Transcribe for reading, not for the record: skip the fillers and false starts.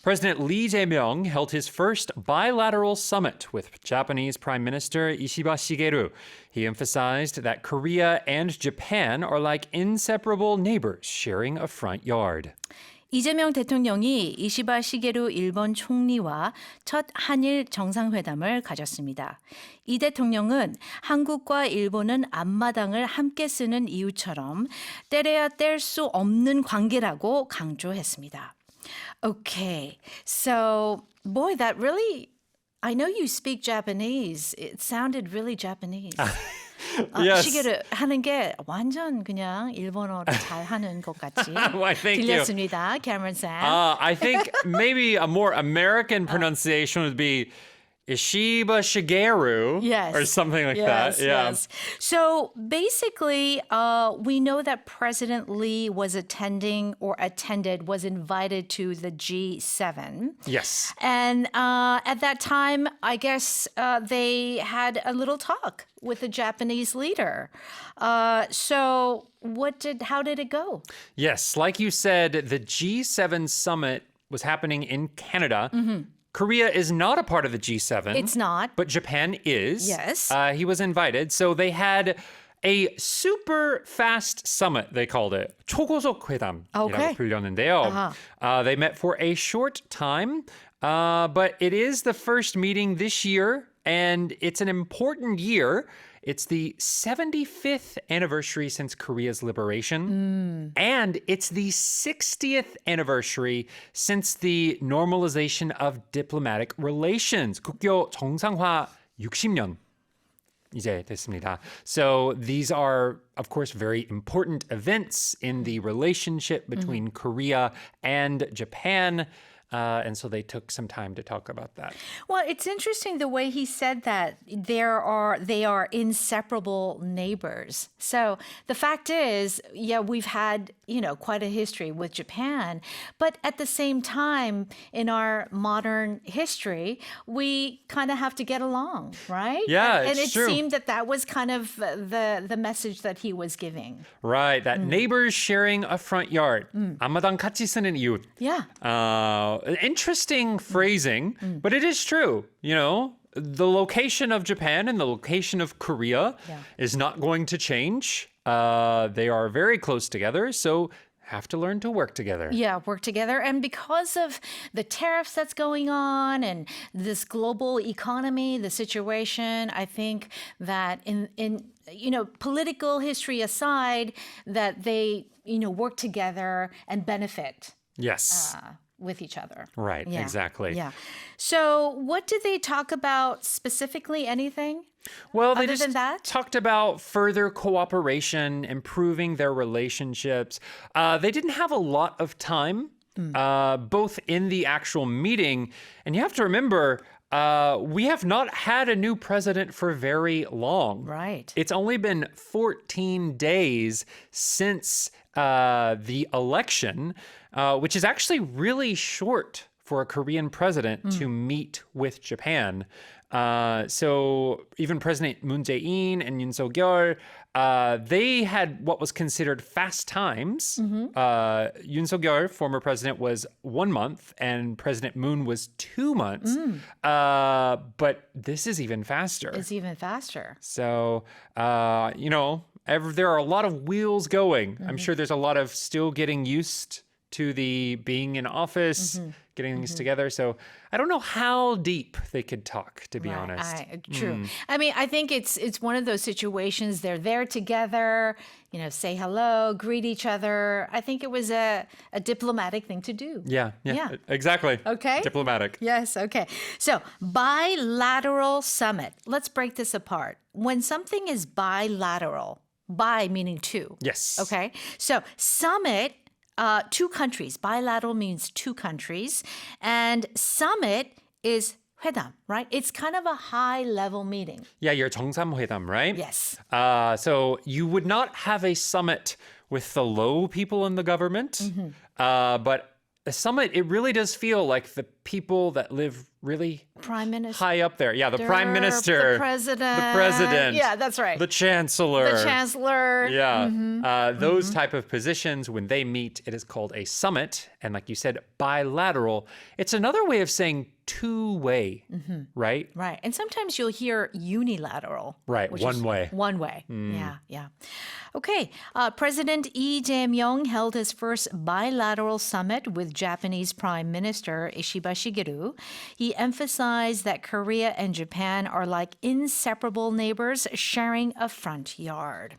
President Lee Jae-myung held his first bilateral summit with Japanese Prime Minister Ishiba Shigeru. He emphasized that Korea and Japan are like inseparable neighbors sharing a front yard. 이재명 대통령이 이시바 시게루 일본 총리와 첫 한일 정상회담을 가졌습니다. 이 대통령은 한국과 일본은 앞마당을 함께 쓰는 이웃처럼 때려야 뗄 수 없는 관계라고 강조했습니다. Okay, so boy, that really, I know you speak Japanese. It sounded really Japanese. Yes. 시계를 하는 게 완전 그냥 일본어를 잘 하는 것 같이 Why, thank you. 들렸습니다. Cameron Sam. I think maybe a more American pronunciation would be Ishiba Shigeru Yes. or something like Yes, that. Yeah. yes. So basically, we know that President Lee was was invited to the G7. Yes. And at that time, I guess they had a little talk with the Japanese leader. So how did it go? Yes, like you said, the G7 summit was happening in Canada. Korea is not a part of the G7. It's not. But Japan is. Yes. He was invited. So they had a super fast summit, they called it. 초고속 회담이라고 Okay. 불렸는데요. They met for a short time, but it is the first meeting this year, and it's an important year. It's the 75th anniversary since Korea's liberation. And it's the 60th anniversary since the normalization of diplomatic relations. 국교 정상화 60년 이제 됐습니다. So these are, of course, very important events in the relationship between Korea and Japan. And so they took some time to talk about that. Well, it's interesting the way he said that they are inseparable neighbors. So the fact is, yeah, we've had, quite a history with Japan, but at the same time, in our modern history, we kind of have to get along, right? Yeah, and it's it true. seemed that was kind of the message that he was giving. Right, that neighbors sharing a front yard. 앞마당 같이 쓰는 이웃. Yeah. Interesting phrasing, but it is true. The location of Japan and the location of Korea is not going to change. They are very close together, so have to learn to work together. Yeah, work together. And because of the tariffs that's going on and this global economy, the situation, I think that in political history aside, that they, work together and benefit. Yes. With each other. Right, Yeah. exactly. Yeah. So what did they talk about specifically? Anything? Well, they Other just than that? talked about further cooperation, improving their relationships. They didn't have a lot of time, both in the actual meeting. And you have to remember, we have not had a new president for very long. Right. It's only been 14 days since the election, which is actually really short for a Korean president to meet with Japan. So even President Moon Jae-in and Yoon Suk-yeol, they had what was considered fast times. Yoon Suk-yeol, former president, was 1 month, and President Moon was 2 months. But this is even faster. It's even faster. So, there are a lot of wheels going. I'm sure there's a lot of still getting used to the being in office, getting things together. So I don't know how deep they could talk, to be honest. True. I mean, I think it's one of those situations. They're there together, say hello, greet each other. I think it was a diplomatic thing to do. Yeah, exactly. Okay. Diplomatic. Yes, okay. So, bilateral summit. Let's break this apart. When something is bilateral, bi meaning two. Yes. Okay. So, summit, two countries. Bilateral means two countries. And summit is 회담, right? It's kind of a high-level meeting. Yeah, your 정상회담, right? Yes. So you would not have a summit with the low people in the government, but a summit, it really does feel like the people that live really prime minister. high up there. Yeah, the prime minister. The president. The president. Yeah, that's right. The chancellor. The chancellor. Yeah. Those type of positions, when they meet, it is called a summit. And like you said, bilateral. It's another way of saying two-way, right? Right. And sometimes you'll hear unilateral. Right, which one is way. One way. Yeah. Okay. President Lee Jae-myung held his first bilateral summit with Japanese Prime Minister Ishiba Shigeru. He emphasized that Korea and Japan are like inseparable neighbors sharing a front yard.